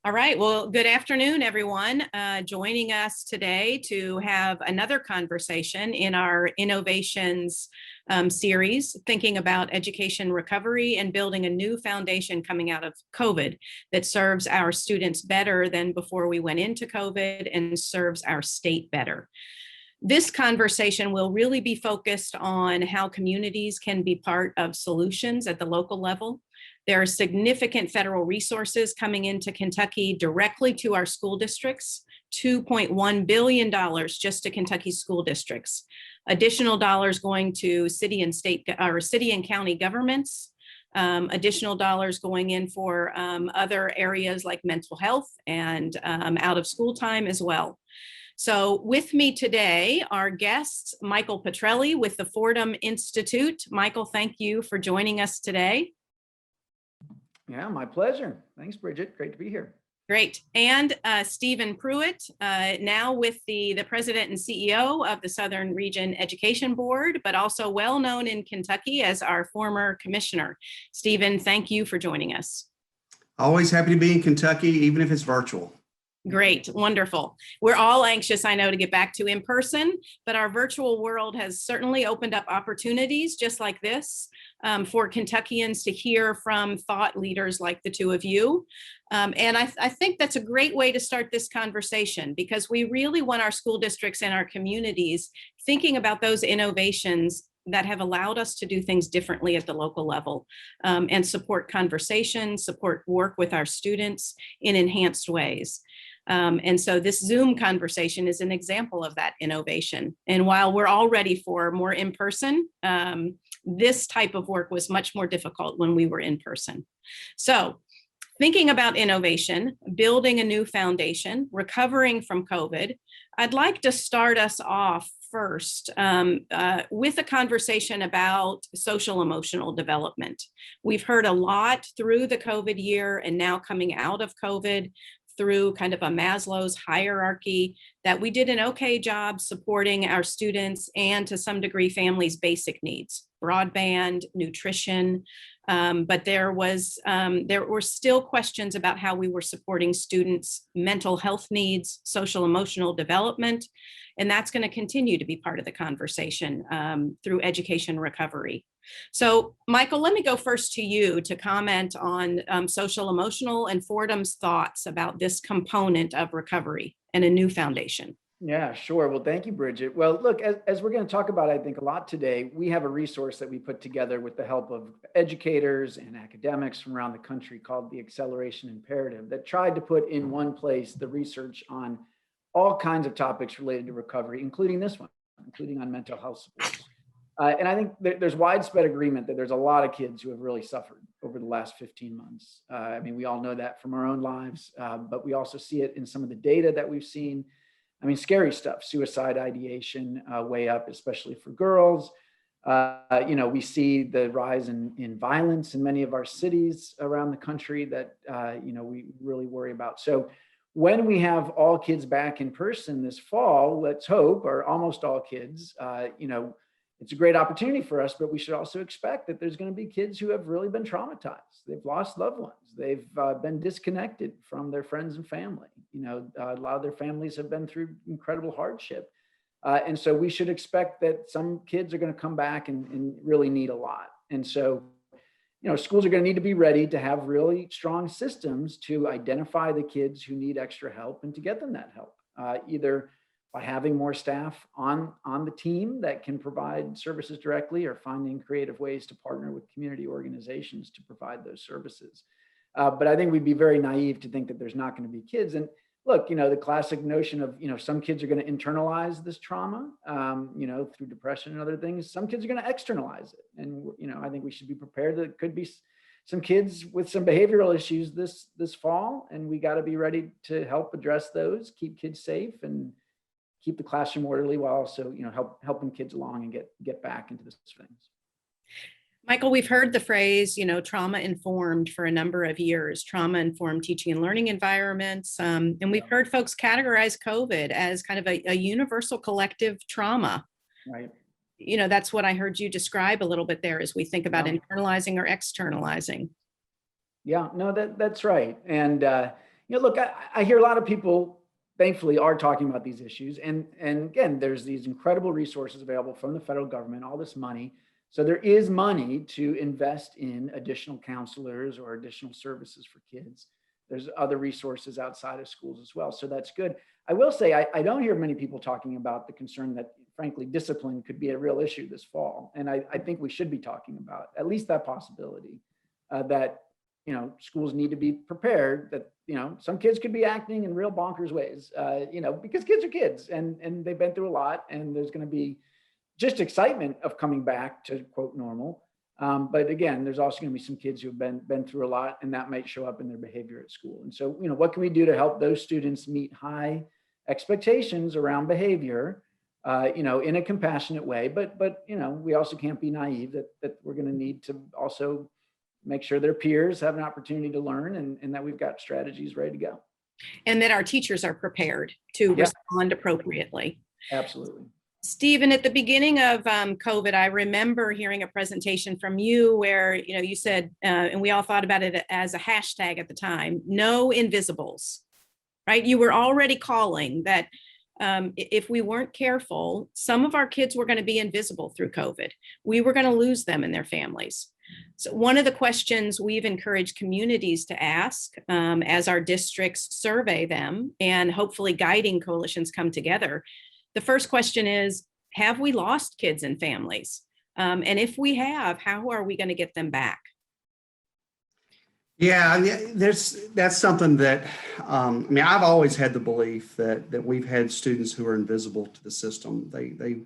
All right. Well, good afternoon, everyone. Joining us today to have another conversation in our innovations series, thinking about education recovery and building a new foundation coming out of COVID that serves our students better than before we went into COVID and serves our state better. This conversation will really be focused on how communities can be part of solutions at the local level. There are significant federal resources coming into Kentucky directly to our school districts, $2.1 billion just to Kentucky school districts. Additional dollars going to city and state or city and county governments. Additional dollars going in for other areas like mental health and out of school time as well. So with me today are guests, Michael Petrelli with the Fordham Institute. Michael, thank you for joining us today. Yeah, my pleasure. Thanks, Bridget. Great to be here. Great. And Stephen Pruitt, now with the president and CEO of the Southern Region Education Board, but also well known in Kentucky as our former commissioner. Stephen, thank you for joining us. Always happy to be in Kentucky, even if it's virtual. Great, wonderful. We're all anxious, I know, to get back to in person, but our virtual world has certainly opened up opportunities just like this for Kentuckians to hear from thought leaders like the two of you. And I think that's a great way to start this conversation, because we really want our school districts and our communities thinking about those innovations that have allowed us to do things differently at the local level and support conversation, support work with our students in enhanced ways. And so this Zoom conversation is an example of that innovation. And while we're all ready for more in-person, this type of work was much more difficult when we were in person. So thinking about innovation, building a new foundation, recovering from COVID, I'd like to start us off first with a conversation about social emotional development. We've heard a lot through the COVID year and now coming out of COVID through kind of a Maslow's hierarchy that we did an okay job supporting our students and to some degree families' basic needs, broadband, nutrition, but there were still questions about how we were supporting students' mental health needs, social emotional development, and that's going to continue to be part of the conversation through education recovery. So, Michael, let me go first to you to comment on social emotional and Fordham's thoughts about this component of recovery and a new foundation. Yeah, sure. Well, thank you, Bridget. Well, look, as we're going to talk about, I think a lot today, we have a resource that we put together with the help of educators and academics from around the country called the Acceleration Imperative that tried to put in one place the research on all kinds of topics related to recovery, including this one, including on mental health supports. And I think there's widespread agreement that there's a lot of kids who have really suffered over the last 15 months. I mean, we all know that from our own lives, but we also see it in some of the data that we've seen. I mean, scary stuff, suicide ideation way up, especially for girls. We see the rise in violence in many of our cities around the country that, we really worry about. So when we have all kids back in person this fall, let's hope, or almost all kids, it's a great opportunity for us, but we should also expect that there's going to be kids who have really been traumatized. They've lost loved ones. They've been disconnected from their friends and family. A lot of their families have been through incredible hardship. And so we should expect that some kids are going to come back and really need a lot. And so, schools are going to need to be ready to have really strong systems to identify the kids who need extra help and to get them that help, either by having more staff on the team that can provide services directly or finding creative ways to partner with community organizations to provide those services. But I think we'd be very naive to think that there's not going to be kids. And look, the classic notion of, some kids are going to internalize this trauma, through depression and other things. Some kids are going to externalize it. And, I think we should be prepared that it could be some kids with some behavioral issues this fall. And we got to be ready to help address those, keep kids safe and keep the classroom orderly while also, helping kids along and get back into the swings. Michael, we've heard the phrase, trauma informed for a number of years, trauma informed teaching and learning environments. And we've heard folks categorize COVID as kind of a universal collective trauma. Right. That's what I heard you describe a little bit there as we think about internalizing or externalizing. Yeah, no, that's right. And, Look, I hear a lot of people, thankfully, are talking about these issues. And again, there's these incredible resources available from the federal government, all this money. So there is money to invest in additional counselors or additional services for kids. There's other resources outside of schools as well. So that's good. I will say, I don't hear many people talking about the concern that, frankly, discipline could be a real issue this fall. And I think we should be talking about at least that possibility, that schools need to be prepared that, some kids could be acting in real bonkers ways, because kids are kids and they've been through a lot, and there's going to be just excitement of coming back to quote normal. But again, there's also going to be some kids who have been through a lot, and that might show up in their behavior at school. And so, what can we do to help those students meet high expectations around behavior, in a compassionate way? But we also can't be naive that we're going to need to also make sure their peers have an opportunity to learn, and that we've got strategies ready to go. And that our teachers are prepared to respond appropriately. Absolutely. Stephen, at the beginning of COVID, I remember hearing a presentation from you where, you said, and we all thought about it as a hashtag at the time, no invisibles, right? You were already calling that if we weren't careful, some of our kids were going to be invisible through COVID. We were going to lose them and their families. So one of the questions we've encouraged communities to ask as our districts survey them and hopefully guiding coalitions come together, the first question is, have we lost kids and families? And if we have, how are we going to get them back? Yeah, that's something that, I've always had the belief that we've had students who are invisible to the system. They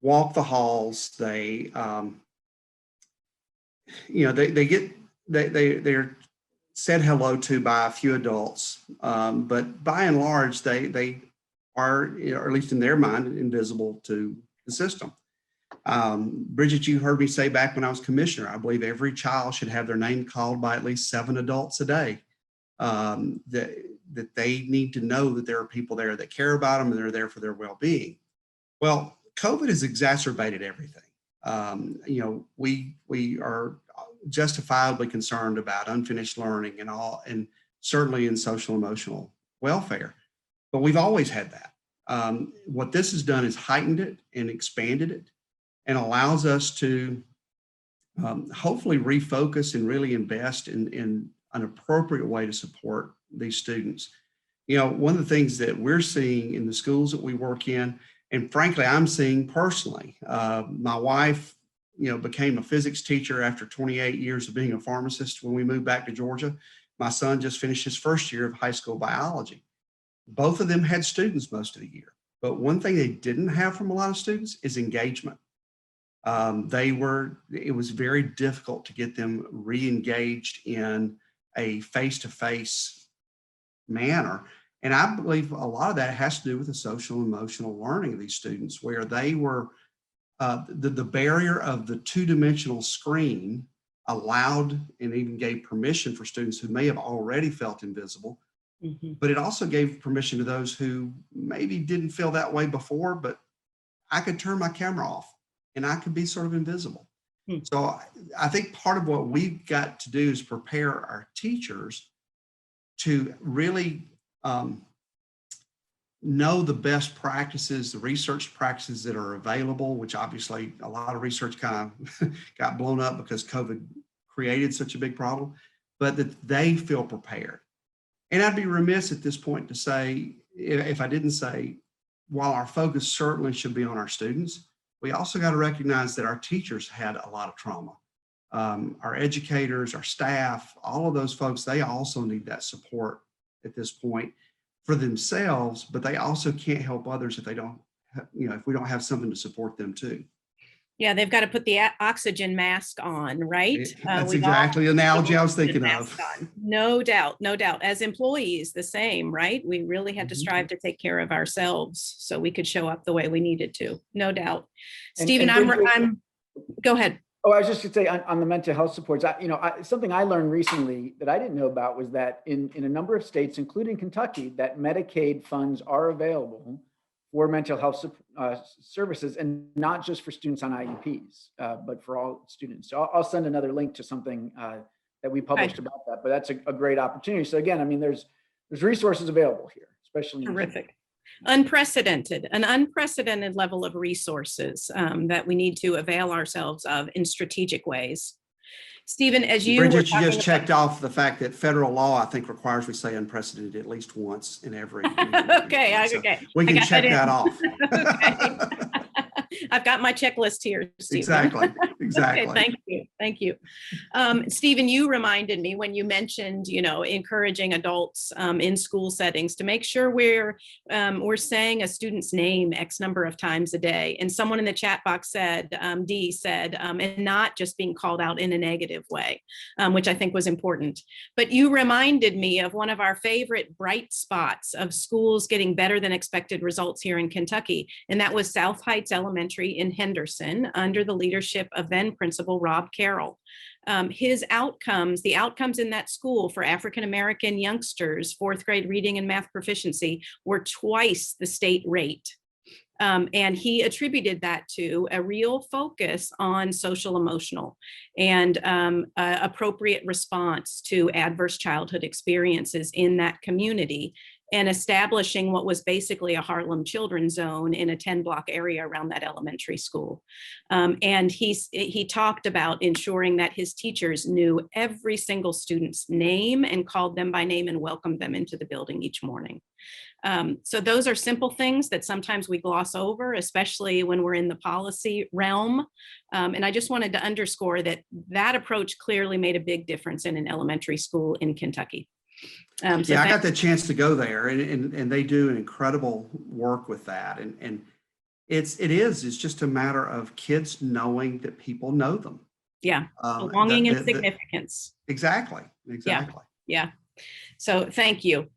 walk the halls, they're said hello to by a few adults, but by and large, they are, or at least in their mind, invisible to the system. Bridget, you heard me say back when I was commissioner, I believe every child should have their name called by at least 7 adults a day. That they need to know that there are people there that care about them and they're there for their well-being. Well, COVID has exacerbated everything. We are justifiably concerned about unfinished learning and certainly in social emotional welfare. But we've always had that. What this has done is heightened it and expanded it and allows us to hopefully refocus and really invest in an appropriate way to support these students. One of the things that we're seeing in the schools that we work in, and frankly, I'm seeing personally, my wife, became a physics teacher after 28 years of being a pharmacist when we moved back to Georgia. My son just finished his first year of high school biology. Both of them had students most of the year, but one thing they didn't have from a lot of students is engagement. It was very difficult to get them re-engaged in a face-to-face manner. And I believe a lot of that has to do with the social and emotional learning of these students, where they were, the barrier of the two-dimensional screen allowed and even gave permission for students who may have already felt invisible. Mm-hmm. But it also gave permission to those who maybe didn't feel that way before, but I could turn my camera off and I could be sort of invisible. Mm-hmm. So I think part of what we've got to do is prepare our teachers to really know the best practices, the research practices that are available, which obviously a lot of research kind of got blown up because COVID created such a big problem, but that they feel prepared. And I'd be remiss at this point to say, if I didn't say, while our focus certainly should be on our students, we also got to recognize that our teachers had a lot of trauma. Our educators, our staff, all of those folks, they also need that support at this point for themselves, but they also can't help others if they don't, if we don't have something to support them too. Yeah, they've got to put the oxygen mask on, right? That's exactly the analogy I was thinking of. No doubt, no doubt. As employees, the same, right? We really had to strive to take care of ourselves so we could show up the way we needed to. No doubt. Stephen, go ahead. Oh, I was just going to say on the mental health supports, something I learned recently that I didn't know about was that in a number of states, including Kentucky, that Medicaid funds are available for mental health services, and not just for students on IEPs, but for all students. So I'll send another link to something that we published about that, but that's a great opportunity. So again, there's there's resources available here, especially in Terrific. Unprecedented, an unprecedented level of resources that we need to avail ourselves of in strategic ways. Stephen, as you were Bridget, you talking just checked off the fact that federal law, I think, requires we say unprecedented at least once in every. Okay, So okay. we I can got check that that off. Okay. I've got my checklist here, Stephen. Exactly, exactly. Okay, thank you, thank you. Stephen, you reminded me when you mentioned, encouraging adults in school settings to make sure we're saying a student's name X number of times a day. And someone in the chat box said, D said, and not just being called out in a negative way, which I think was important. But you reminded me of one of our favorite bright spots of schools getting better than expected results here in Kentucky, and that was South Heights Elementary in Henderson under the leadership of then Principal Rob Carroll. His outcomes, the outcomes in that school for African-American youngsters, fourth grade reading and math proficiency, were twice the state rate. And he attributed that to a real focus on social emotional and appropriate response to adverse childhood experiences in that community, and establishing what was basically a Harlem children's zone in a 10-block area around that elementary school. And he talked about ensuring that his teachers knew every single student's name and called them by name and welcomed them into the building each morning. So those are simple things that sometimes we gloss over, especially when we're in the policy realm. And I just wanted to underscore that that approach clearly made a big difference in an elementary school in Kentucky. I got the chance to go there, and they do an incredible work with that. And it's just a matter of kids knowing that people know them. Yeah, belonging and significance. Exactly. Yeah. So thank you.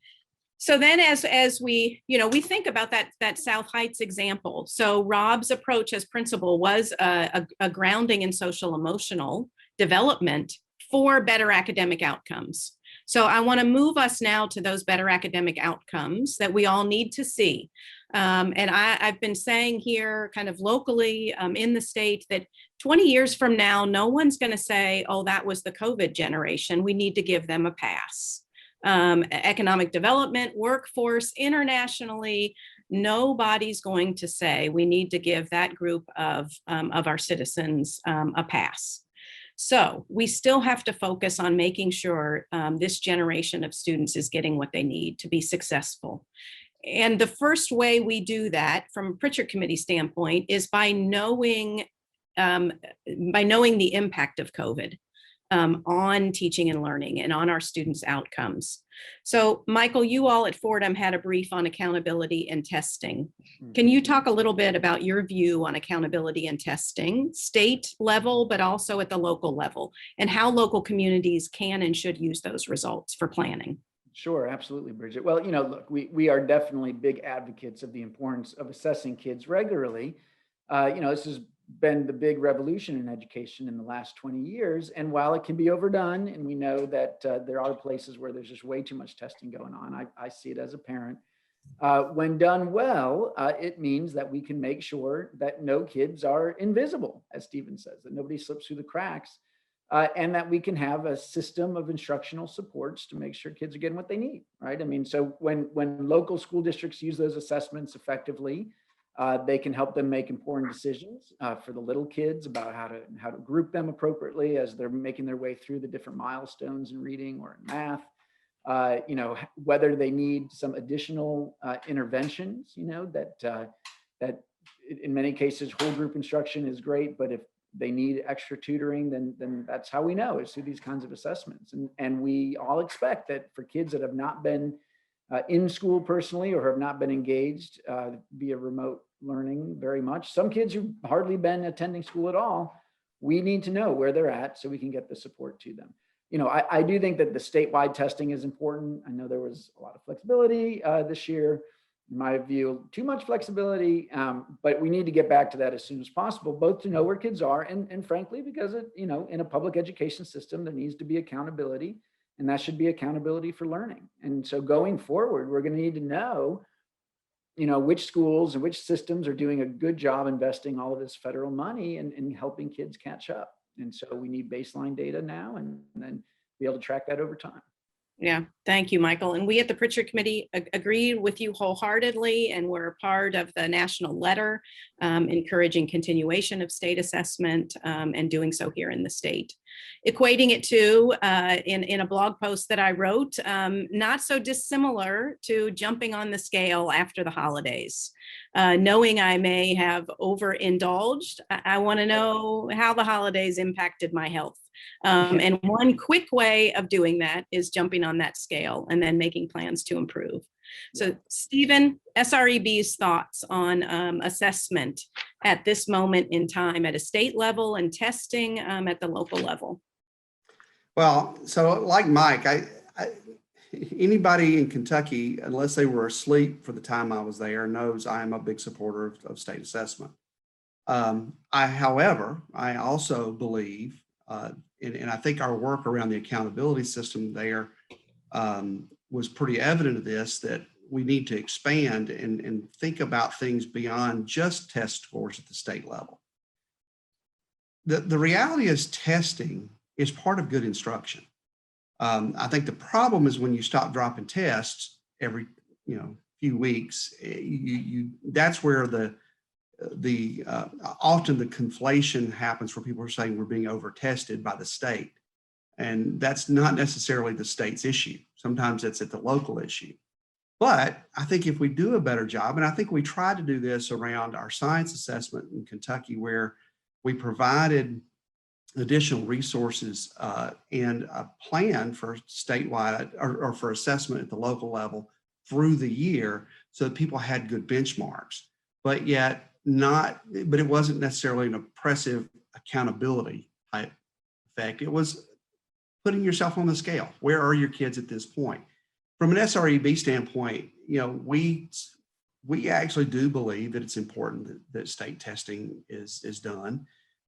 So then as we think about that South Heights example, so Rob's approach as principal was a grounding in social emotional development for better academic outcomes. So I want to move us now to those better academic outcomes that we all need to see. And I've been saying here kind of locally in the state that 20 years from now, no one's going to say, oh, that was the COVID generation. We need to give them a pass. Economic development, workforce, internationally, nobody's going to say we need to give that group of our citizens a pass. So we still have to focus on making sure this generation of students is getting what they need to be successful. And the first way we do that from a Pritchard Committee standpoint is by knowing the impact of COVID on teaching and learning and on our students' outcomes. So Michael, you all at Fordham had a brief on accountability and testing. Can you talk a little bit about your view on accountability and testing, state level, but also at the local level, and how local communities can and should use those results for planning? Sure, absolutely, Bridget. Well, look, we are definitely big advocates of the importance of assessing kids regularly. This has been the big revolution in education in the last 20 years. And while it can be overdone, and we know that there are places where there's just way too much testing going on, I see it as a parent. When done well, it means that we can make sure that no kids are invisible, as Stephen says, that nobody slips through the cracks, and that we can have a system of instructional supports to make sure kids are getting what they need, right? I mean, so when local school districts use those assessments effectively, they can help them make important decisions for the little kids about how to group them appropriately as they're making their way through the different milestones in reading or in math. Whether they need some additional interventions, that in many cases whole group instruction is great, but if they need extra tutoring, then that's how we know, is through these kinds of assessments. And we all expect that for kids that have not been in school personally or have not been engaged via remote learning very much, some kids who've hardly been attending school at all, we need to know where they're at so we can get the support to them. I do think that the statewide testing is important. I know there was a lot of flexibility this year. In my view, too much flexibility, but we need to get back to that as soon as possible, both to know where kids are and frankly, because in a public education system, there needs to be accountability, and that should be accountability for learning. And so going forward, we're going to need to know, which schools and which systems are doing a good job investing all of this federal money and helping kids catch up. And so we need baseline data now and then be able to track that over time. Yeah, thank you, Michael. And we at the Pritchard Committee agree with you wholeheartedly, and we're a part of the national letter encouraging continuation of state assessment and doing so here in the state. Equating it to, in a blog post that I wrote, not so dissimilar to jumping on the scale after the holidays. Knowing I may have overindulged, I want to know how the holidays impacted my health. And one quick way of doing that is jumping on that scale and then making plans to improve. So Stephen, SREB's thoughts on assessment at this moment in time at a state level and testing at the local level. Well, so like Mike, anybody in Kentucky, unless they were asleep for the time I was there, knows I am a big supporter of state assessment. However, I also believe, and I think our work around the accountability system there was pretty evident of this, that we need to expand and think about things beyond just test scores at the state level. The reality is testing is part of good instruction. I think the problem is when you stop dropping tests every few weeks, that's where often the conflation happens, where people are saying we're being over tested by the state. And that's not necessarily the state's issue. Sometimes it's at the local issue. But I think if we do a better job, and I think we tried to do this around our science assessment in Kentucky, where we provided additional resources and a plan for statewide or for assessment at the local level through the year, so that people had good benchmarks, but it wasn't necessarily an oppressive accountability type effect. It was putting yourself on the scale. Where are your kids at this point? From an SREB standpoint, we actually do believe that it's important that state testing is done.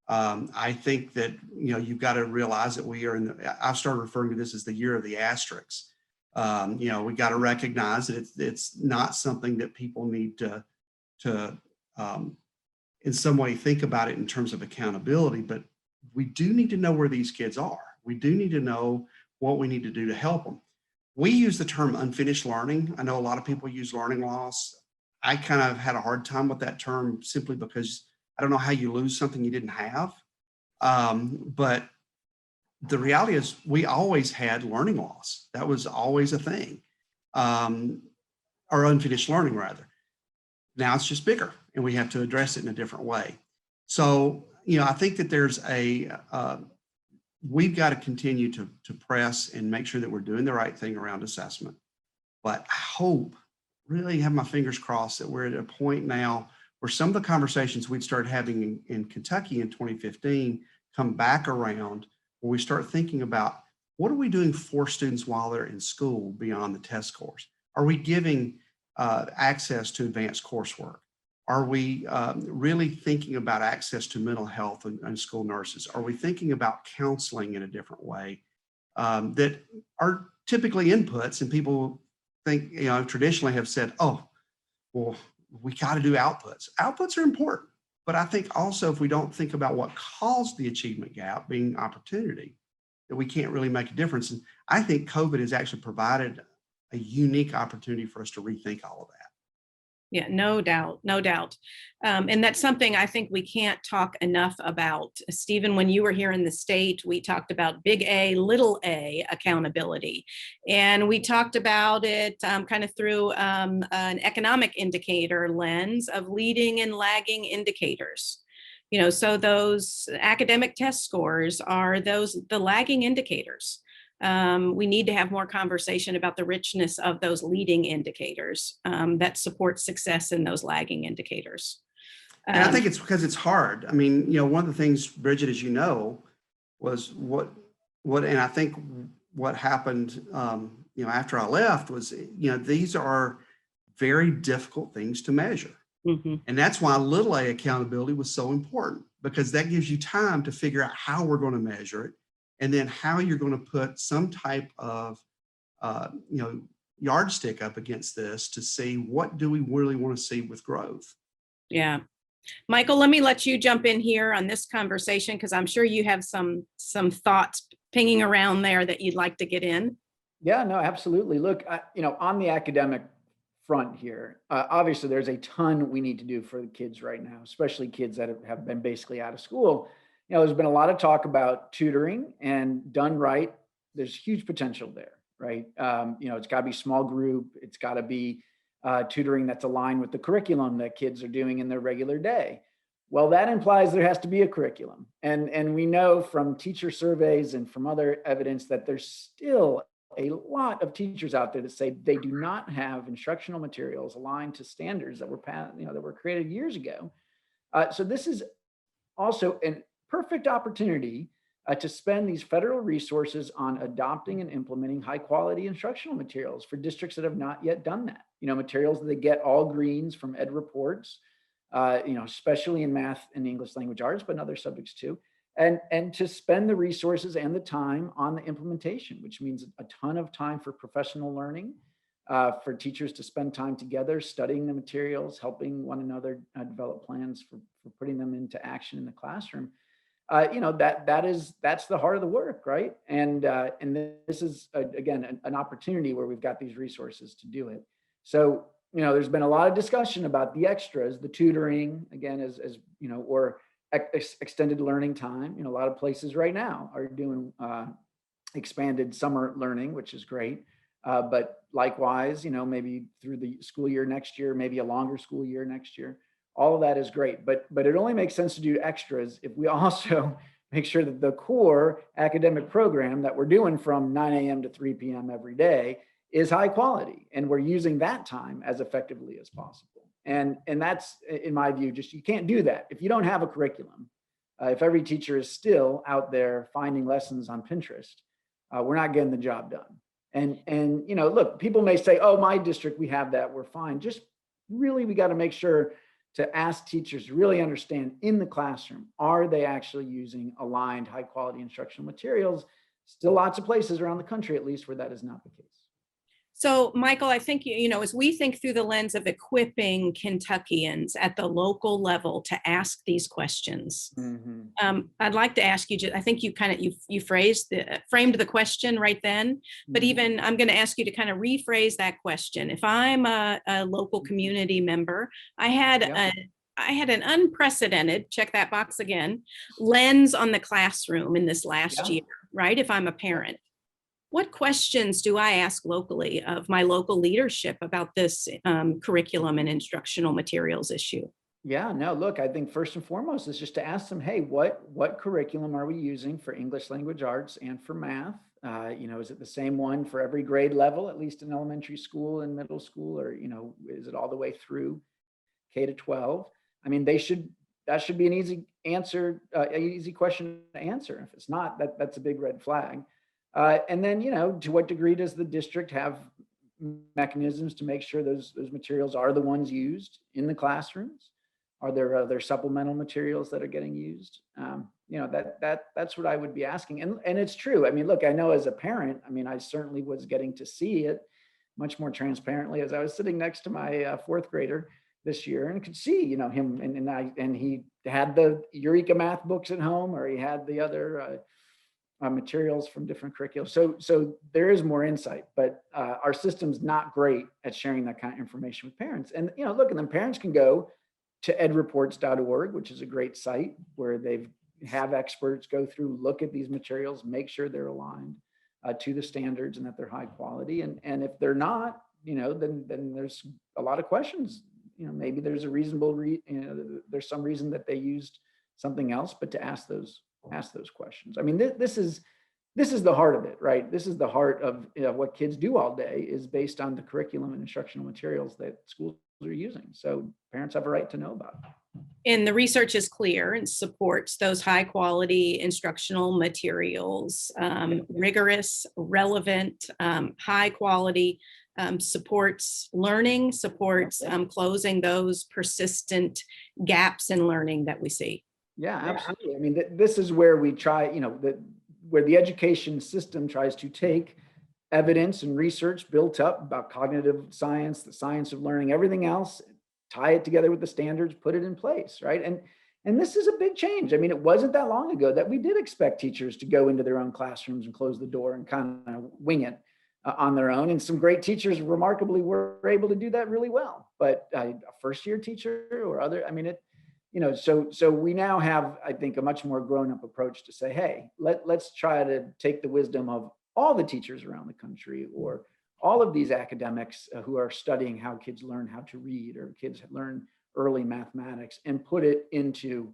I think that you've got to realize that we are I've started referring to this as the year of the asterisks. We got to recognize that it's not something that people need to in some way think about it in terms of accountability, but we do need to know where these kids are. We do need to know what we need to do to help them. We use the term unfinished learning. I know a lot of people use learning loss. I kind of had a hard time with that term simply because I don't know how you lose something you didn't have. But the reality is we always had learning loss. That was always a thing, or unfinished learning rather. Now it's just bigger and we have to address it in a different way. So, I think that we've got to continue to press and make sure that we're doing the right thing around assessment. But I hope, really have my fingers crossed, that we're at a point now where some of the conversations we'd started having in Kentucky in 2015 come back around, where we start thinking about what are we doing for students while they're in school beyond the test scores? Are we giving access to advanced coursework? Are we really thinking about access to mental health and school nurses? Are we thinking about counseling in a different way that are typically inputs, and people think, traditionally have said, oh, well, we got to do outputs. Outputs are important, but I think also if we don't think about what caused the achievement gap, being opportunity, that we can't really make a difference. And I think COVID has actually provided a unique opportunity for us to rethink all of that. Yeah, no doubt, no doubt. And that's something I think we can't talk enough about. Stephen, when you were here in the state, we talked about big A, little a accountability. And we talked about it kind of through an economic indicator lens of leading and lagging indicators. So those academic test scores are the lagging indicators. We need to have more conversation about the richness of those leading indicators that support success in those lagging indicators. And I think it's because it's hard. I mean, one of the things, Bridget, as you know, was and I think what happened, after I left was, these are very difficult things to measure. Mm-hmm. And that's why little a accountability was so important, because that gives you time to figure out how we're going to measure it, and then how you're going to put some type of, yardstick up against this to see what do we really want to see with growth. Yeah. Michael, let me let you jump in here on this conversation, because I'm sure you have some thoughts pinging around there that you'd like to get in. Yeah, no, absolutely. Look, on the academic front here, obviously there's a ton we need to do for the kids right now, especially kids that have been basically out of school. There's been a lot of talk about tutoring, and done right, there's huge potential there, right? It's got to be small group. It's got to be tutoring that's aligned with the curriculum that kids are doing in their regular day. Well, that implies there has to be a curriculum. And we know from teacher surveys and from other evidence that there's still a lot of teachers out there that say they do not have instructional materials aligned to standards that were created years ago. So this is also a perfect opportunity to spend these federal resources on adopting and implementing high quality instructional materials for districts that have not yet done that. Materials that they get all greens from ed reports, especially in math and English language arts, but in other subjects too. And to spend the resources and the time on the implementation, which means a ton of time for professional learning, for teachers to spend time together, studying the materials, helping one another develop plans for putting them into action in the classroom. That's the heart of the work, right? And this is again an opportunity where we've got these resources to do it. So there's been a lot of discussion about the extras, the tutoring, again, or extended learning time. A lot of places right now are doing expanded summer learning, which is great. But likewise, maybe through the school year next year, maybe a longer school year next year. All of that is great, but it only makes sense to do extras if we also make sure that the core academic program that we're doing from 9 a.m. to 3 p.m. every day is high quality, and we're using that time as effectively as possible. And that's, in my view, just you can't do that if you don't have a curriculum. If every teacher is still out there finding lessons on Pinterest, we're not getting the job done. And look, people may say, "Oh, my district, we have that, we're fine." Just really, we got to make sure to ask teachers to really understand in the classroom, are they actually using aligned, high quality instructional materials? Still lots of places around the country, at least, where that is not the case. So, Michael, I think, as we think through the lens of equipping Kentuckians at the local level to ask these questions, I'd like to ask you, I think you framed the question right then, but even I'm going to ask you to kind of rephrase that question. If I'm a local community member, I had an unprecedented, check that box again, lens on the classroom in this last year, right? If I'm a parent. What questions do I ask locally of my local leadership about this curriculum and instructional materials issue? Yeah, no, look, I think first and foremost is just to ask them, hey, what curriculum are we using for English language arts and for math? Is it the same one for every grade level, at least in elementary school and middle school, or, is it all the way through K to 12? I mean, that should be an easy answer, an easy question to answer. If it's not, that's a big red flag. And then, to what degree does the district have mechanisms to make sure those materials are the ones used in the classrooms? Are there other supplemental materials that are getting used? That's what I would be asking. And it's true. I mean, look, I know as a parent, I certainly was getting to see it much more transparently as I was sitting next to my fourth grader this year and could see, him and he had the Eureka math books at home, or he had the other materials from different curricula. So there is more insight, but our system's not great at sharing that kind of information with parents. And look, and then parents can go to edreports.org, which is a great site where they have experts go through, look at these materials, make sure they're aligned to the standards and that they're high quality. And if they're not, then there's a lot of questions. Maybe there's a reasonable there's some reason that they used something else, but to ask those questions. I mean, this is the heart of it, right? This is the heart of what kids do all day, is based on the curriculum and instructional materials that schools are using. So parents have a right to know about it. And the research is clear and supports those high quality instructional materials, rigorous, relevant, high quality, supports learning, supports closing those persistent gaps in learning that we see. Yeah, absolutely. I mean, this is where we try, where the education system tries to take evidence and research built up about cognitive science, the science of learning, everything else, tie it together with the standards, put it in place, right? And this is a big change. I mean, it wasn't that long ago that we did expect teachers to go into their own classrooms and close the door and kind of wing it. on their own. And some great teachers remarkably were able to do that really well. But a first year teacher or other, I mean, it, so we now have, I think, a much more grown up approach to say, hey, let's try to take the wisdom of all the teachers around the country, or all of these academics who are studying how kids learn how to read, or kids learn early mathematics, and put it into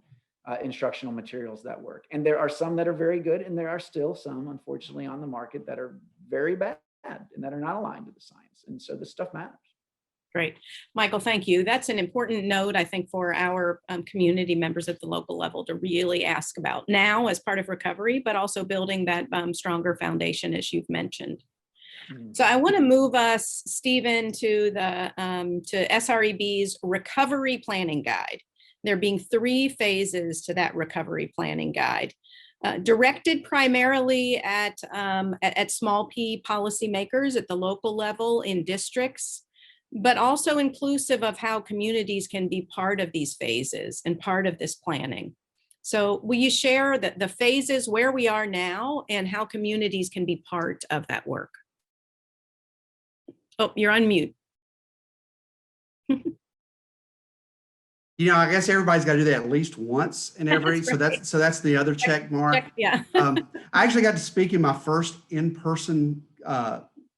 instructional materials that work. And there are some that are very good, and there are still some, unfortunately, on the market that are very bad and that are not aligned to the science. And so this stuff matters. Great. Michael, thank you. That's an important note, I think, for our community members at the local level to really ask about now as part of recovery, but also building that stronger foundation, as you've mentioned. So I want to move us, Stephen, to the to SREB's recovery planning guide. There being 3 phases to that recovery planning guide, directed primarily at small P policymakers at the local level in districts, but also inclusive of how communities can be part of these phases and part of this planning. So will you share the phases, where we are now, and how communities can be part of that work? Oh, you're on mute. I guess everybody's got to do that at least once in every, Right. so that's the other check mark. Yeah. I actually got to speak in my first in-person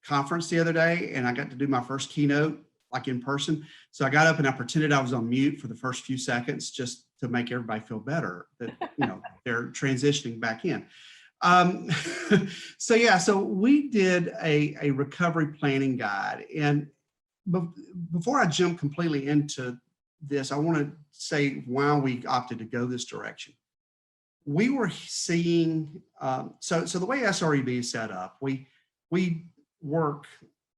conference the other day, and I got to do my first keynote like in person. So I got up and I pretended I was on mute for the first few seconds just to make everybody feel better that they're transitioning back in. So we did a recovery planning guide, and before I jump completely into this, I want to say why we opted to go this direction. We were seeing, so the way SREB is set up, we work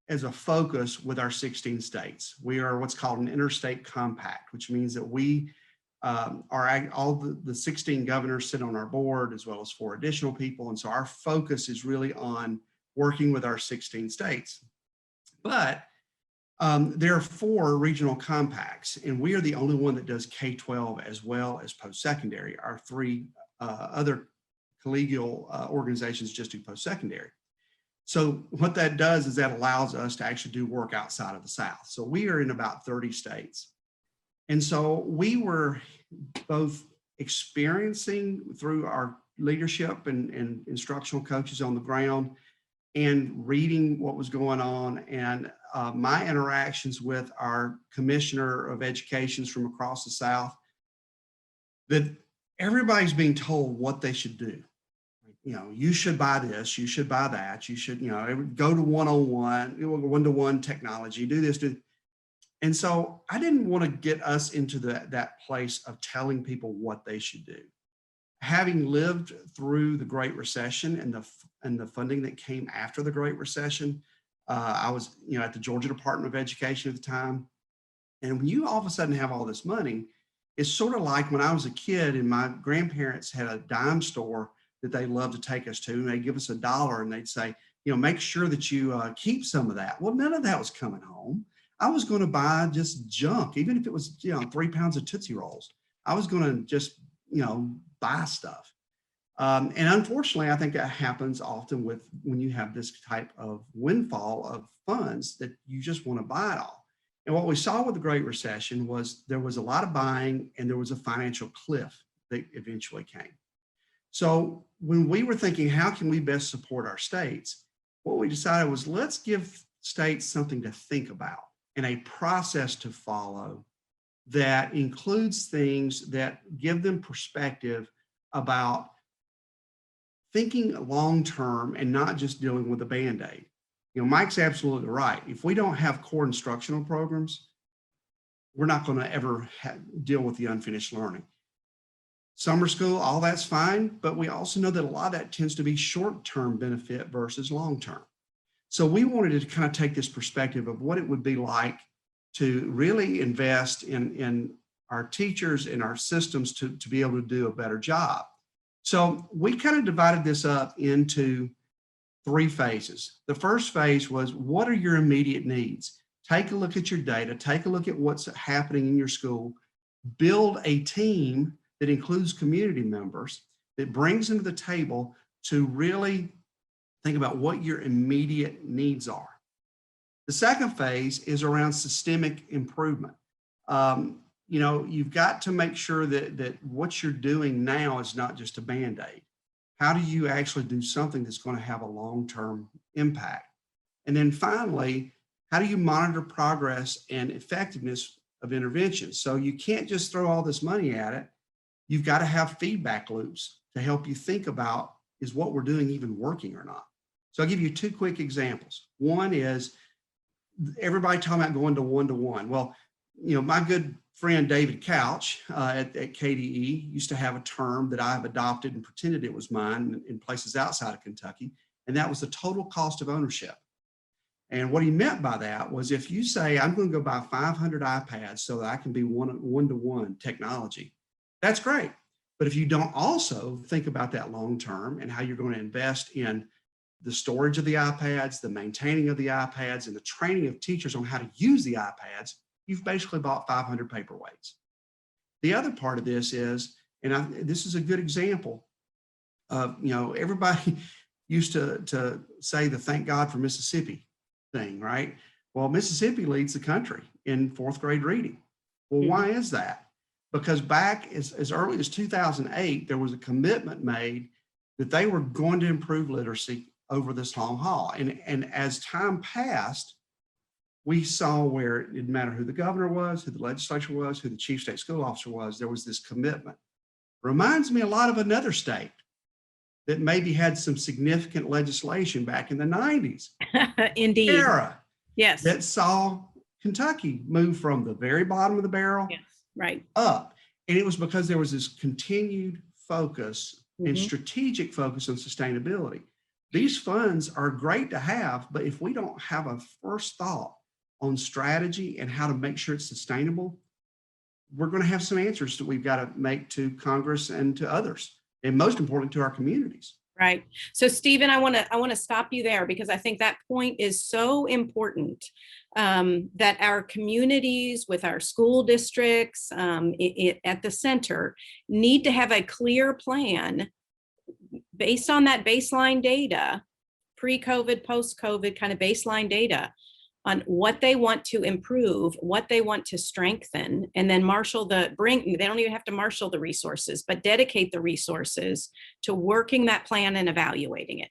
as a focus with our 16 states. We are what's called an interstate compact, which means that we are all the 16 governors sit on our board, as well as 4 additional people. And so our focus is really on working with our 16 states. But there are 4 regional compacts, and we are the only one that does K-12 as well as post-secondary. Our 3 other collegial organizations just do post-secondary. So what that does is that allows us to actually do work outside of the South. So we are in about 30 states. And so we were both experiencing through our leadership and instructional coaches on the ground, and reading what was going on, and my interactions with our commissioner of educations from across the South, that everybody's being told what they should do. You should buy this, you should buy that, you should, go to one-to-one technology, do this, do. And so I didn't want to get us into that place of telling people what they should do. Having lived through the Great Recession and the funding that came after the Great Recession, I was at the Georgia Department of Education at the time. And when you all of a sudden have all this money, it's sort of like when I was a kid and my grandparents had a dime store that they loved to take us to, and they'd give us $1 and they'd say, make sure that you keep some of that. Well, none of that was coming home. I was going to buy just junk, even if it was 3 pounds of Tootsie Rolls. I was going to just buy stuff. And unfortunately, I think that happens often when you have this type of windfall of funds, that you just want to buy it all. And what we saw with the Great Recession was there was a lot of buying, and there was a financial cliff that eventually came. So when we were thinking, how can we best support our states? What we decided was, let's give states something to think about and a process to follow that includes things that give them perspective about thinking long-term and not just dealing with a Band-Aid. Mike's absolutely right. If we don't have core instructional programs, we're not going to ever deal with the unfinished learning. Summer school, all that's fine, but we also know that a lot of that tends to be short-term benefit versus long-term. So we wanted to kind of take this perspective of what it would be like to really invest in our teachers and our systems to be able to do a better job. So we kind of divided this up into 3 phases. The first phase was, what are your immediate needs? Take a look at your data, take a look at what's happening in your school, build a team that includes community members, that brings them to the table to really Think about what your immediate needs are. The second phase is around systemic improvement. You've got to make sure that what you're doing now is not just a Band-Aid. How do you actually do something that's going to have a long-term impact? And then finally, how do you monitor progress and effectiveness of interventions? So you can't just throw all this money at it. You've got to have feedback loops to help you think about, is what we're doing even working or not? So I'll give you two quick examples. One is everybody talking about going to one-to-one. Well, my good friend David Couch at KDE used to have a term that I've adopted and pretended it was mine in places outside of Kentucky, and that was the total cost of ownership. And what he meant by that was, if you say, I'm going to go buy 500 iPads so that I can be one-to-one technology, that's great. But if you don't also think about that long-term and how you're going to invest in the storage of the iPads, the maintaining of the iPads, and the training of teachers on how to use the iPads, you've basically bought 500 paperweights. The other part of this is, this is a good example of, everybody used to say the thank God for Mississippi thing, right? Well, Mississippi leads the country in fourth grade reading. Well, why is that? Because back as early as 2008, there was a commitment made that they were going to improve literacy over this long haul. And as time passed, we saw where it didn't matter who the governor was, who the legislature was, who the chief state school officer was, there was this commitment. Reminds me a lot of another state that maybe had some significant legislation back in the 90s. Indeed. Era. Yes. That saw Kentucky move from the very bottom of the barrel, yes. Right. up. And it was because there was this continued focus and strategic focus on sustainability. These funds are great to have, but if we don't have a first thought on strategy and how to make sure it's sustainable, we're going to have some answers that we've got to make to Congress and to others, and most importantly, to our communities. Right. So, Stephen, I want to stop you there, because I think that point is so important, that our communities with our school districts at the center need to have a clear plan based on that baseline data, pre-COVID, post-COVID kind of baseline data, on what they want to improve, what they want to strengthen, and then they don't even have to marshal the resources, but dedicate the resources to working that plan and evaluating it.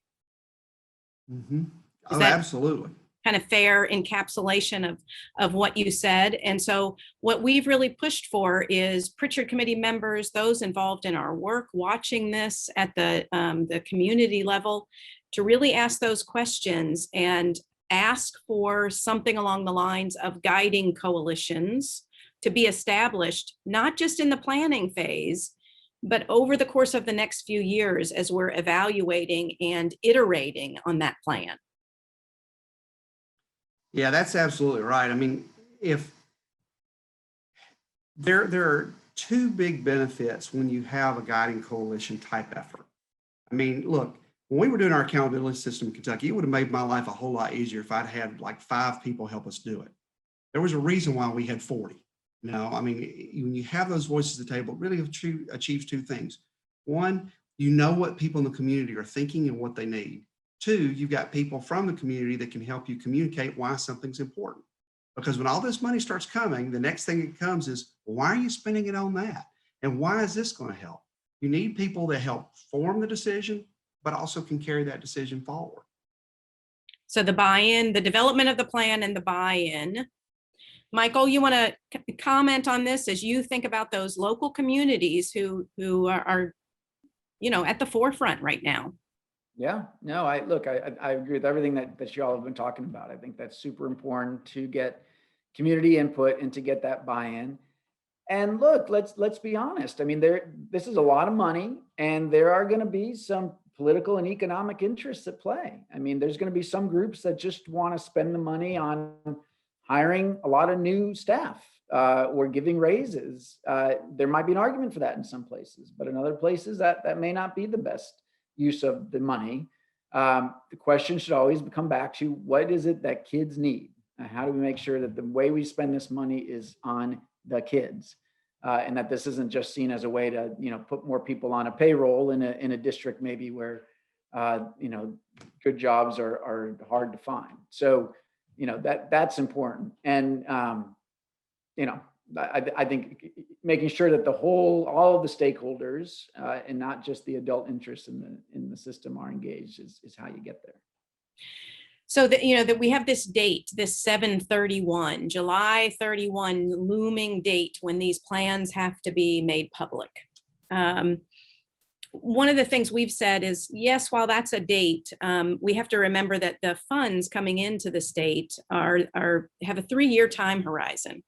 Oh, absolutely. Kind of fair encapsulation of what you said. And so what we've really pushed for is Pritchard Committee members, those involved in our work, watching this at the community level, to really ask those questions and ask for something along the lines of guiding coalitions to be established, not just in the planning phase, but over the course of the next few years as we're evaluating and iterating on that plan. Yeah, that's absolutely right. I mean, if there are two big benefits when you have a guiding coalition type effort. I mean, look, when we were doing our accountability system in Kentucky, it would have made my life a whole lot easier if I'd had like 5 people help us do it. There was a reason why we had 40. I mean, when you have those voices at the table, it really achieves 2 things. One, what people in the community are thinking and what they need. 2, you've got people from the community that can help you communicate why something's important. Because when all this money starts coming, the next thing that comes is, well, why are you spending it on that? And why is this going to help? You need people that help form the decision, but also can carry that decision forward. So the buy-in, the development of the plan and the buy-in. Michael, you want to comment on this as you think about those local communities who are at the forefront right now? Yeah, no, I agree with everything that y'all have been talking about. I think that's super important to get community input and to get that buy-in. And look, let's be honest. I mean, this is a lot of money, and there are going to be some political and economic interests at play. I mean, there's going to be some groups that just want to spend the money on hiring a lot of new staff or giving raises. There might be an argument for that in some places, but in other places that may not be the best use of the money. The question should always come back to, what is it that kids need? How do we make sure that the way we spend this money is on the kids? And that this isn't just seen as a way to, put more people on a payroll in a district maybe where you know, good jobs are hard to find. So, you know, that's important. And, you know, I think making sure that all of the stakeholders, and not just the adult interests in the system are engaged is how you get there. So that, you know, that we have this date, this 7/31, July 31 looming date when these plans have to be made public. One of the things we've said is, yes, while that's a date, we have to remember that the funds coming into the state have a 3-year time horizon.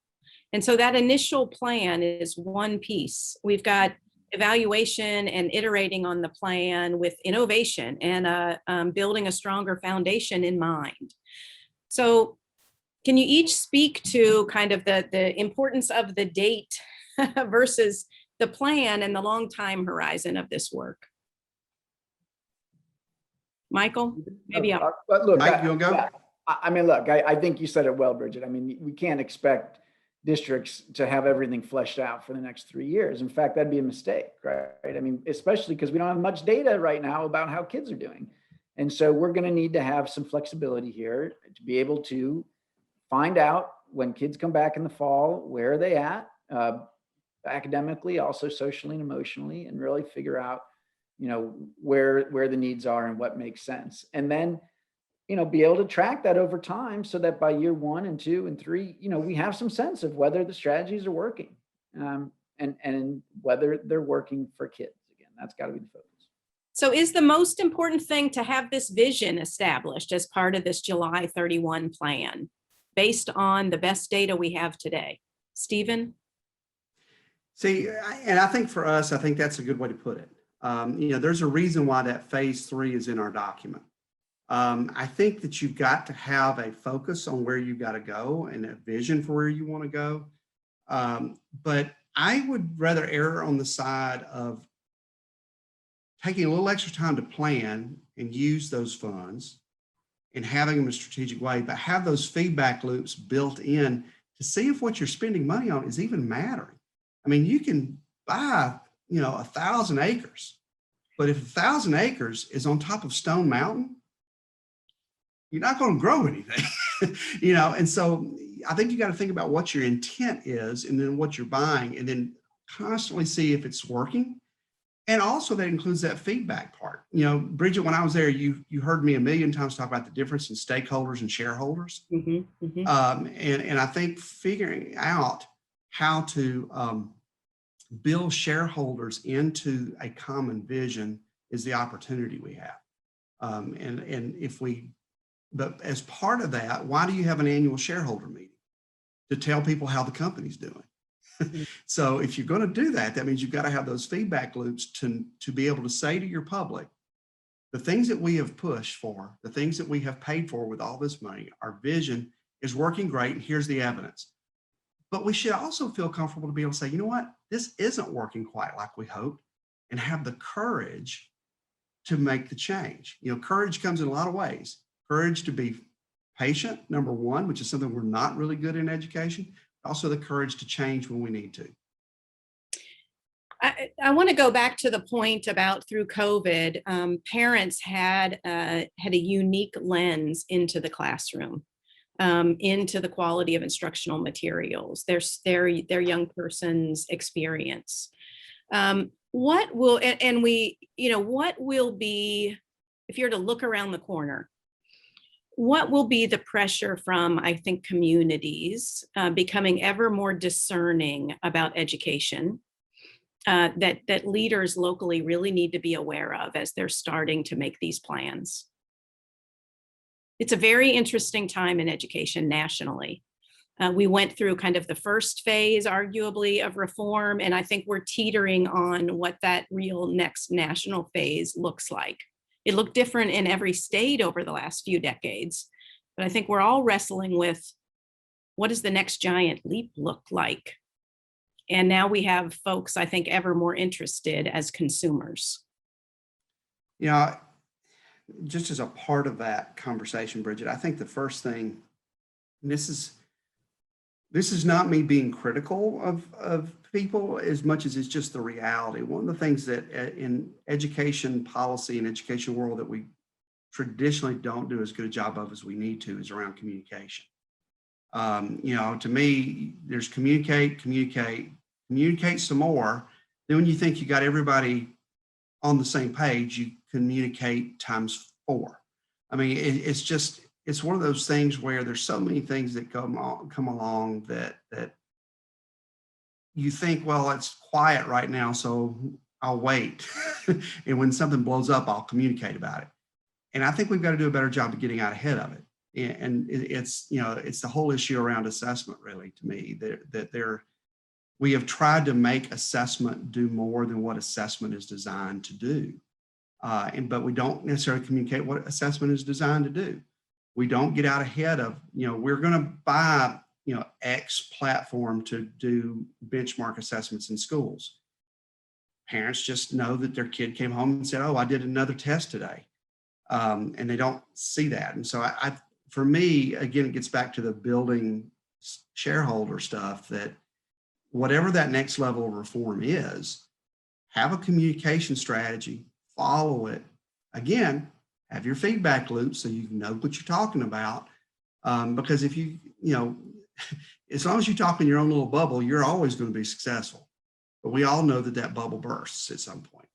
And so that initial plan is one piece. We've got evaluation and iterating on the plan with innovation and building a stronger foundation in mind. So can you each speak to kind of the importance of the date versus the plan and the long time horizon of this work? Michael, maybe I'll. But look, Mike, you wanna go? I mean, look, I think you said it well, Bridget. I mean, we can't expect districts to have everything fleshed out for the next 3 years. In fact, that'd be a mistake, right? I mean, especially because we don't have much data right now about how kids are doing. And so we're going to need to have some flexibility here to be able to find out when kids come back in the fall, where are they at, academically, also socially and emotionally, and really figure out, you know, where the needs are and what makes sense. And then, you know, be able to track that over time so that by year 1 and 2 and 3, you know, we have some sense of whether the strategies are working, and whether they're working for kids. Again, that's got to be the focus. So is the most important thing to have this vision established as part of this July 31 plan based on the best data we have today? Stephen? See, and I think for us, I think that's a good way to put it. You know, there's a reason why that phase 3 is in our document. I think that you've got to have a focus on where you got to go and a vision for where you want to go. But I would rather err on the side of taking a little extra time to plan and use those funds and having them in a strategic way, but have those feedback loops built in to see if what you're spending money on is even mattering. I mean, you can buy, you know, 1,000 acres, but if 1,000 acres is on top of Stone Mountain, you're not going to grow anything, you know? And so I think you got to think about what your intent is and then what you're buying, and then constantly see if it's working. And also that includes that feedback part. You know, Bridget, when I was there, you heard me a million times talk about the difference in stakeholders and shareholders. Mm-hmm, mm-hmm. And I think figuring out how to build shareholders into a common vision is the opportunity we have. And if we, but as part of that, why do you have an annual shareholder meeting? To tell people how the company's doing. So if you're going to do that, that means you've got to have those feedback loops to be able to say to your public, the things that we have pushed for, the things that we have paid for with all this money, our vision is working great, and here's the evidence. But we should also feel comfortable to be able to say, you know what, this isn't working quite like we hoped, and have the courage to make the change. You know, courage comes in a lot of ways. Courage to be patient, number one, which is something we're not really good in education. Also the courage to change when we need to. I want to go back to the point about through COVID, parents had a unique lens into the classroom, into the quality of instructional materials, their young person's experience. What will, and we, you know, what will be, if you're to look around the corner, what will be the pressure from, I think, communities becoming ever more discerning about education that leaders locally really need to be aware of as they're starting to make these plans? It's a very interesting time in education nationally. We went through kind of the first phase, arguably, of reform, and I think we're teetering on what that real next national phase looks like. It looked different in every state over the last few decades, but I think we're all wrestling with what does the next giant leap look like? And now we have folks, I think, ever more interested as consumers. You know, just as a part of that conversation, Bridget, I think the first thing, and this is this is not me being critical of people as much as it's just the reality. One of the things that in education policy and education world that we traditionally don't do as good a job of as we need to is around communication. To me, there's communicate some more. Then when you think you got everybody on the same page, you communicate times 4. I mean, it's one of those things where there's so many things that come along that you think, well, it's quiet right now, so I'll wait. And when something blows up, I'll communicate about it. And I think we've got to do a better job of getting out ahead of it. And it's the whole issue around assessment, really, to me, we have tried to make assessment do more than what assessment is designed to do. But we don't necessarily communicate what assessment is designed to do. We don't get out ahead of, we're going to buy, X platform to do benchmark assessments in schools. Parents just know that their kid came home and said, oh, I did another test today. And they don't see that. And so for me, again, it gets back to the building shareholder stuff, that whatever that next level of reform is, have a communication strategy, follow it. Again, have your feedback loop so you know what you're talking about. Because if as long as you talk in your own little bubble, you're always going to be successful. But we all know that bubble bursts at some point.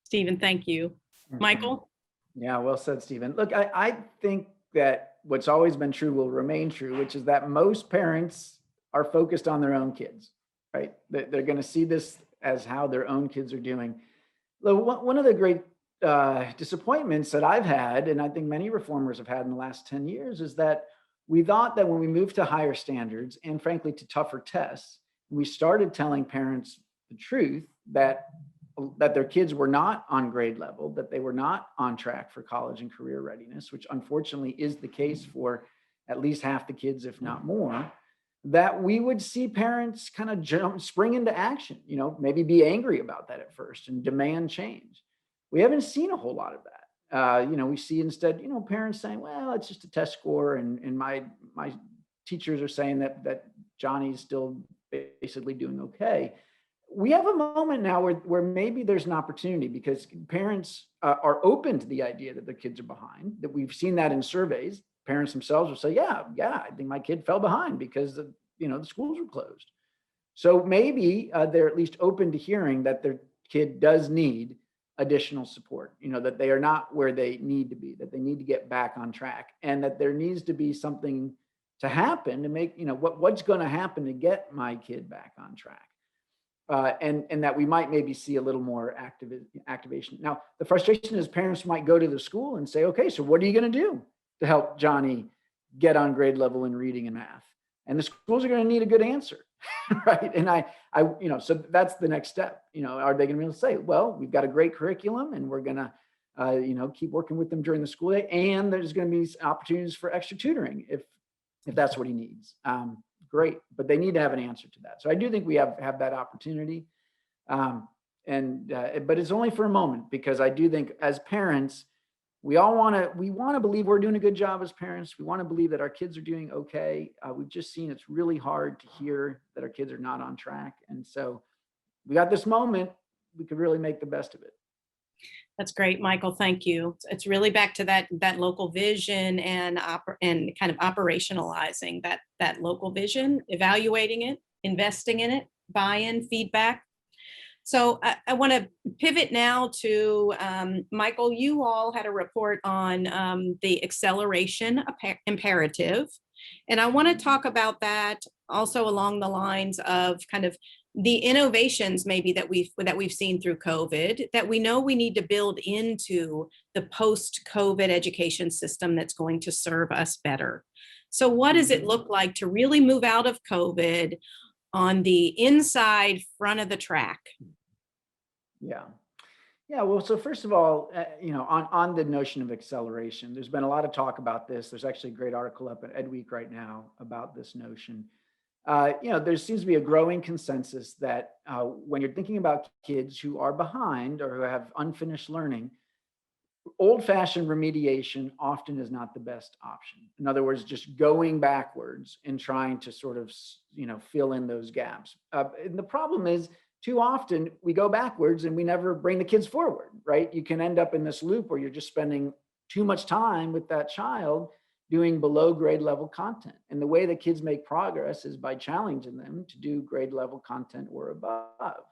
Stephen, thank you. Michael? Yeah, well said, Stephen. Look, I think that what's always been true will remain true, which is that most parents are focused on their own kids, right? They're going to see this as how their own kids are doing. One of the great disappointments that I've had, and I think many reformers have had in the last 10 years, is that we thought that when we moved to higher standards and frankly to tougher tests, we started telling parents the truth that their kids were not on grade level, that they were not on track for college and career readiness, which unfortunately is the case for at least half the kids, if not more, that we would see parents kind of spring into action, maybe be angry about that at first and demand change. We haven't seen a whole lot of that. We see instead, parents saying, well, it's just a test score. And my teachers are saying that Johnny's still basically doing okay. We have a moment now where maybe there's an opportunity because parents are open to the idea that their kids are behind, that we've seen that in surveys. Parents themselves will say, yeah, I think my kid fell behind because the schools were closed. So maybe they're at least open to hearing that their kid does need additional support, that they are not where they need to be, that they need to get back on track, and that there needs to be something to happen to make, what's going to happen to get my kid back on track. And that we might maybe see a little more activation. Now, the frustration is parents might go to the school and say, okay, so what are you going to do to help Johnny get on grade level in reading and math? And the schools are going to need a good answer, right? And so that's the next step. Are they going to be able to say, well, we've got a great curriculum and we're going to, keep working with them during the school day, and there's going to be opportunities for extra tutoring if that's what he needs. Great, but they need to have an answer to that. So I do think we have that opportunity, but it's only for a moment, because I do think as parents, we want to believe we're doing a good job as parents. We want to believe that our kids are doing okay. We've just seen it's really hard to hear that our kids are not on track, and so we got this moment. We could really make the best of it. That's great, Michael. Thank you. It's really back to that local vision and kind of operationalizing that local vision, evaluating it, investing in it, buy-in, feedback. So I want to pivot now to Michael. You all had a report on the acceleration imperative, and I want to talk about that also along the lines of kind of the innovations maybe that we've seen through COVID that we know we need to build into the post-COVID education system that's going to serve us better. So what does it look like to really move out of COVID on the inside front of the track? Yeah. Well, so first of all, on the notion of acceleration, there's been a lot of talk about this. There's actually a great article up at EdWeek right now about this notion. There seems to be a growing consensus that when you're thinking about kids who are behind or who have unfinished learning, old-fashioned remediation often is not the best option. In other words, just going backwards and trying to sort of, fill in those gaps. And the problem is, too often we go backwards and we never bring the kids forward, right? You can end up in this loop where you're just spending too much time with that child doing below grade level content. And the way that kids make progress is by challenging them to do grade level content or above.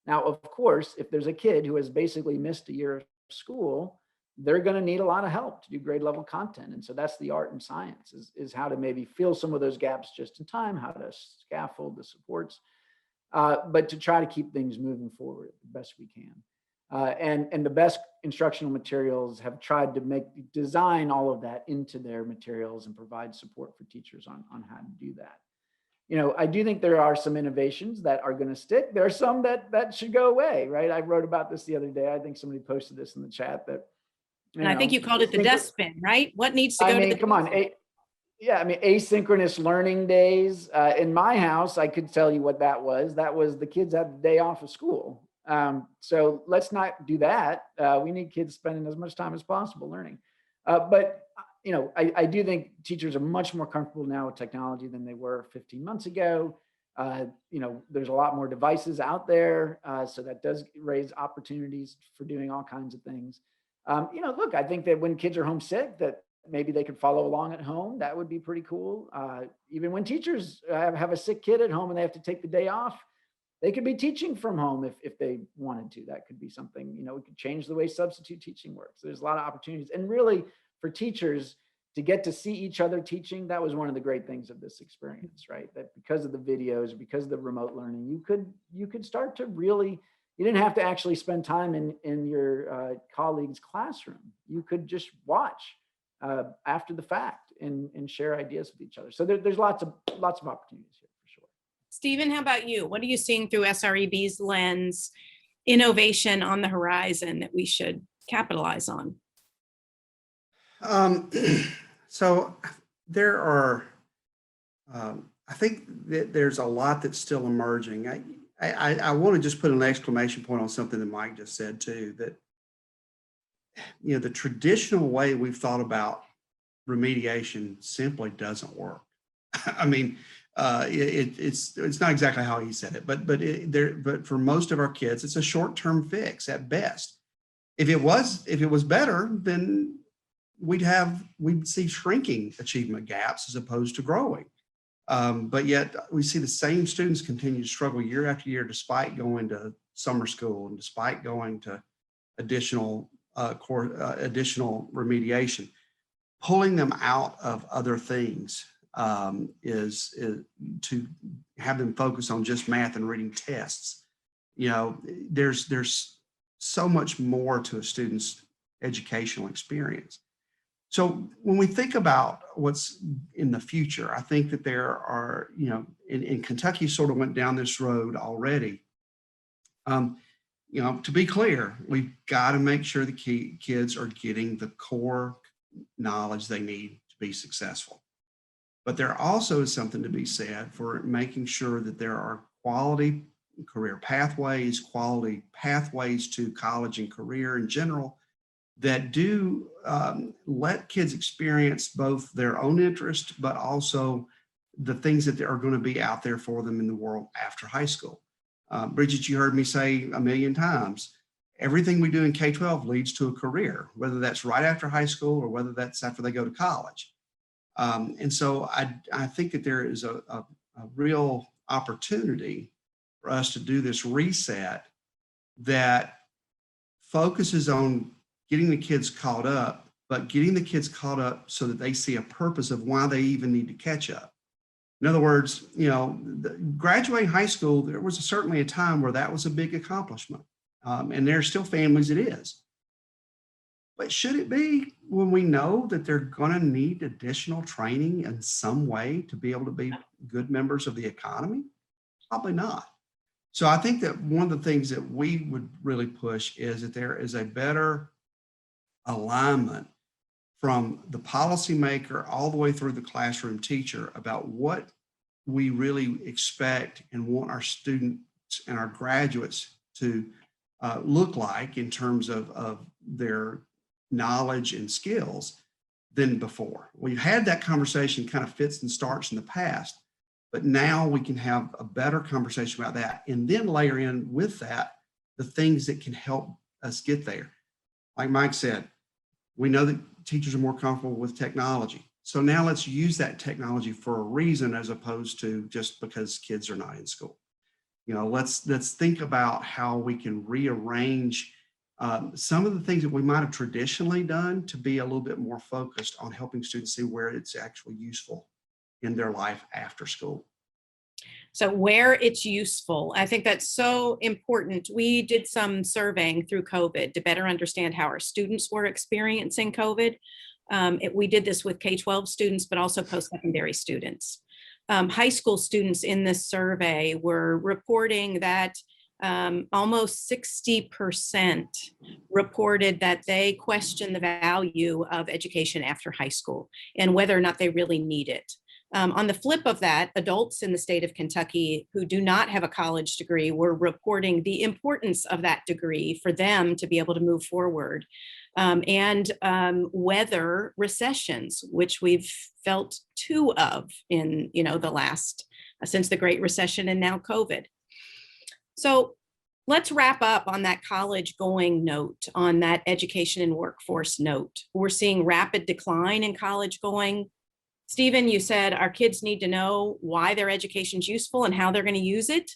Now, of course, if there's a kid who has basically missed a year of school, they're going to need a lot of help to do grade level content. And so that's the art and science, is how to maybe fill some of those gaps just in time, how to scaffold the supports, but to try to keep things moving forward the best we can. And the best instructional materials have tried to design all of that into their materials and provide support for teachers on how to do that. I do think there are some innovations that are going to stick. There are some that should go away, right? I wrote about this the other day. I think somebody posted this in the chat that, and I think you called it the dustbin, right? What needs to go to the come on. Yeah, I mean, asynchronous learning days. In my house, I could tell you what that was. That was the kids had the day off of school. So let's not do that. We need kids spending as much time as possible learning. But I do think teachers are much more comfortable now with technology than they were 15 months ago. There's a lot more devices out there. So that does raise opportunities for doing all kinds of things. Look, I think that when kids are homesick, that maybe they could follow along at home. That would be pretty cool. Even when teachers have a sick kid at home and they have to take the day off, they could be teaching from home if they wanted to. That could be something, we could change the way substitute teaching works. There's a lot of opportunities. And really, for teachers to get to see each other teaching, that was one of the great things of this experience, right? That because of the videos, because of the remote learning, you could start to really, you didn't have to actually spend time in your colleague's classroom. You could just watch after the fact and share ideas with each other. So there's lots of opportunities here for sure. Stephen, how about you? What are you seeing through SREB's lens, innovation on the horizon that we should capitalize on? So there are, I think that there's a lot that's still emerging. I want to just put an exclamation point on something that Mike just said too, that, the traditional way we've thought about remediation simply doesn't work. I mean, it's not exactly how he said it, but for most of our kids, it's a short-term fix at best. If it was better, then we'd see shrinking achievement gaps as opposed to growing. But yet we see the same students continue to struggle year after year, despite going to summer school and despite going to additional remediation. Pulling them out of other things is to have them focus on just math and reading tests. There's so much more to a student's educational experience. So when we think about what's in the future, I think that there are, in Kentucky sort of went down this road already. To be clear, we've got to make sure the kids are getting the core knowledge they need to be successful. But there also is something to be said for making sure that there are quality career pathways, quality pathways to college and career in general, that do let kids experience both their own interest, but also the things that are going to be out there for them in the world after high school. Bridget, you heard me say a million times, everything we do in K-12 leads to a career, whether that's right after high school or whether that's after they go to college. And so I think that there is a real opportunity for us to do this reset that focuses on getting the kids caught up, but getting the kids caught up so that they see a purpose of why they even need to catch up. In other words, graduating high school, there was certainly a time where that was a big accomplishment. And there are still families it is. But should it be when we know that they're going to need additional training in some way to be able to be good members of the economy? Probably not. So I think that one of the things that we would really push is that there is a better alignment from the policymaker all the way through the classroom teacher about what we really expect and want our students and our graduates to look like in terms of their knowledge and skills than before. We've had that conversation kind of fits and starts in the past, but now we can have a better conversation about that and then layer in with that the things that can help us get there. Like Mike said, we know that teachers are more comfortable with technology. So now let's use that technology for a reason as opposed to just because kids are not in school. You know, let's think about how we can rearrange some of the things that we might have traditionally done to be a little bit more focused on helping students see where it's actually useful in their life after school. So where it's useful, I think that's so important. We did some surveying through COVID to better understand how our students were experiencing COVID. We did this with K-12 students, but also post-secondary students. High school students in this survey were reporting that almost 60% reported that they question the value of education after high school and whether or not they really need it. On the flip of that, adults in the state of Kentucky who do not have a college degree were reporting the importance of that degree for them to be able to move forward and weather recessions, which we've felt two of in the last, since the Great Recession and now COVID. So let's wrap up on that college going note, on that education and workforce note. We're seeing rapid decline in college going. Stephen, you said our kids need to know why their education's useful and how they're going to use it.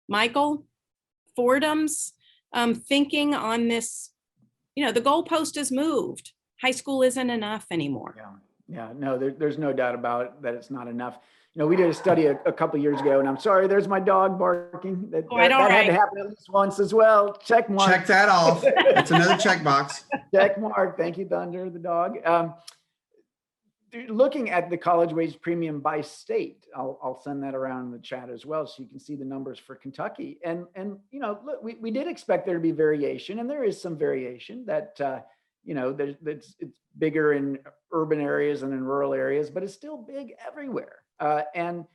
Michael, Fordham's thinking on this, the goalpost has moved. High school isn't enough anymore. Yeah, no, there's no doubt about it, that it's not enough. We did a study a couple years ago, and I'm sorry, there's my dog barking. That had to happen at least once as well. Check mark. Check that off. That's another checkbox. Check mark. Thank you, Thunder, the dog. Looking at the college wage premium by state, I'll send that around in the chat as well, so you can see the numbers for Kentucky. And look, we did expect there to be variation, and there is some variation that it's bigger in urban areas and in rural areas, but it's still big everywhere. If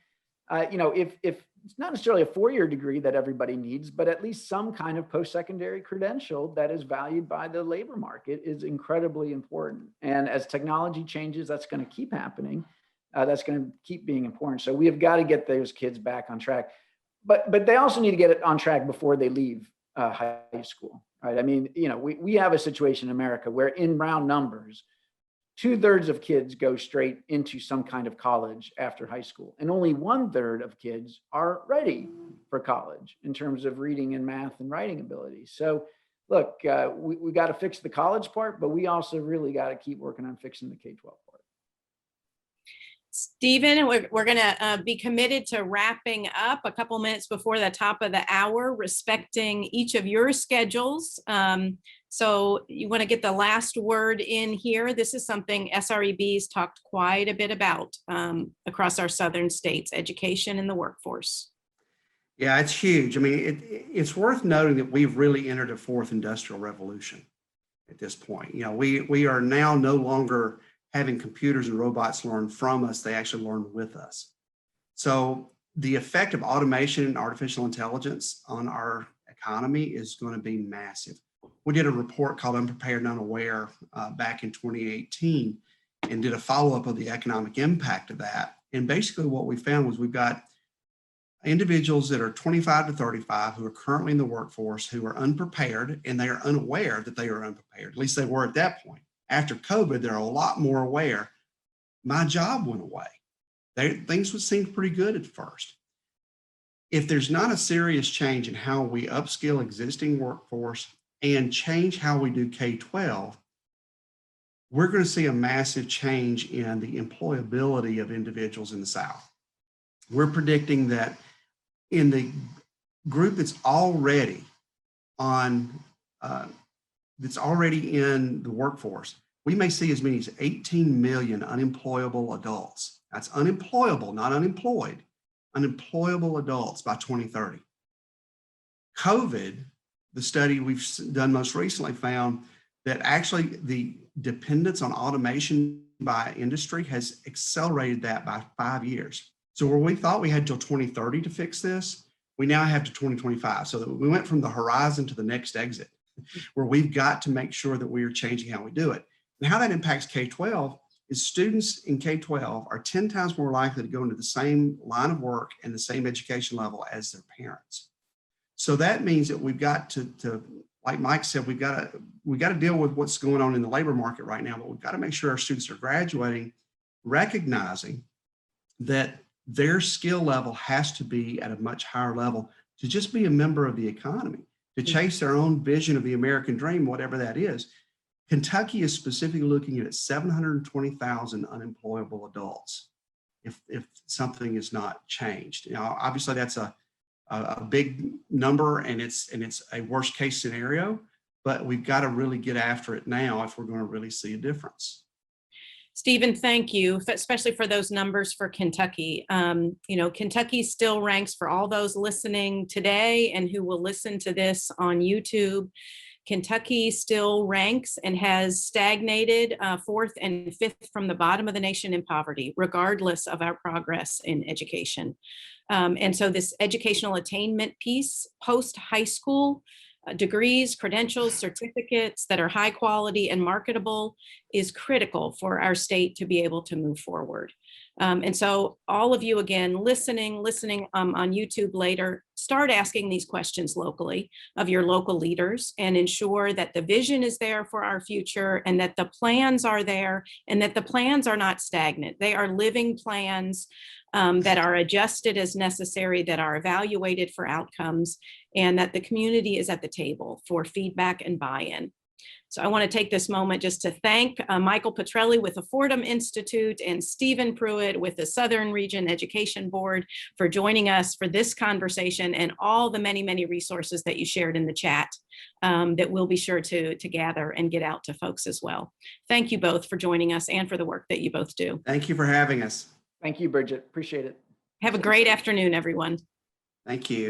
it's not necessarily a 4-year degree that everybody needs, but at least some kind of post-secondary credential that is valued by the labor market is incredibly important. And as technology changes, that's going to keep happening. That's going to keep being important. So we have got to get those kids back on track. But they also need to get it on track before they leave high school, right? I mean, we have a situation in America where, in round numbers, 2/3 of kids go straight into some kind of college after high school, and only 1/3 of kids are ready for college in terms of reading and math and writing ability. So look, we got to fix the college part, but we also really got to keep working on fixing the K-12 part. Stephen, we're going to be committed to wrapping up a couple minutes before the top of the hour, respecting each of your schedules. So you want to get the last word in here. This is something SREB's talked quite a bit about across our southern states, education and the workforce. Yeah, it's huge. I mean, it's worth noting that we've really entered a fourth industrial revolution at this point. We are now no longer having computers and robots learn from us, they actually learn with us. So the effect of automation and artificial intelligence on our economy is going to be massive. We did a report called Unprepared and Unaware back in 2018 and did a follow-up of the economic impact of that. And basically what we found was we've got individuals that are 25 to 35 who are currently in the workforce who are unprepared, and they are unaware that they are unprepared. At least they were at that point. After COVID, they're a lot more aware. My job went away. Things would seem pretty good at first. If there's not a serious change in how we upskill existing workforce and change how we do K-12, we're going to see a massive change in the employability of individuals in the South. We're predicting that in the group that's already in the workforce, we may see as many as 18 million unemployable adults. That's unemployable, not unemployed. Unemployable adults by 2030. COVID, the study we've done most recently, found that actually the dependence on automation by industry has accelerated that by 5 years. So where we thought we had till 2030 to fix this, we now have to 2025. So that we went from the horizon to the next exit. where we've got to make sure that we are changing how we do it. And how that impacts K-12 is students in K-12 are 10 times more likely to go into the same line of work and the same education level as their parents. So that means that we've got to like Mike said, we got to deal with what's going on in the labor market right now, but we've got to make sure our students are graduating, recognizing that their skill level has to be at a much higher level to just be a member of the economy, to chase their own vision of the American dream, whatever that is. Kentucky is specifically looking at 720,000 unemployable adults if something is not changed. Now, obviously that's a big number and it's a worst case scenario, but we've got to really get after it now if we're going to really see a difference. Stephen, thank you, especially for those numbers for Kentucky. Kentucky still ranks, for all those listening today and who will listen to this on YouTube, Kentucky still ranks and has stagnated 4th and 5th from the bottom of the nation in poverty, regardless of our progress in education. And so this educational attainment piece, post-high school, degrees, credentials, certificates that are high quality and marketable is critical for our state to be able to move forward. And so all of you, again, listening on YouTube later, start asking these questions locally of your local leaders and ensure that the vision is there for our future and that the plans are there and that the plans are not stagnant. They are living plans that are adjusted as necessary, that are evaluated for outcomes, and that the community is at the table for feedback and buy-in. So I want to take this moment just to thank Michael Petrelli with the Fordham Institute and Stephen Pruitt with the Southern Region Education Board for joining us for this conversation and all the many, many resources that you shared in the chat that we'll be sure to gather and get out to folks as well. Thank you both for joining us and for the work that you both do. Thank you for having us. Thank you, Bridget. Appreciate it. Have a great afternoon, everyone. Thank you.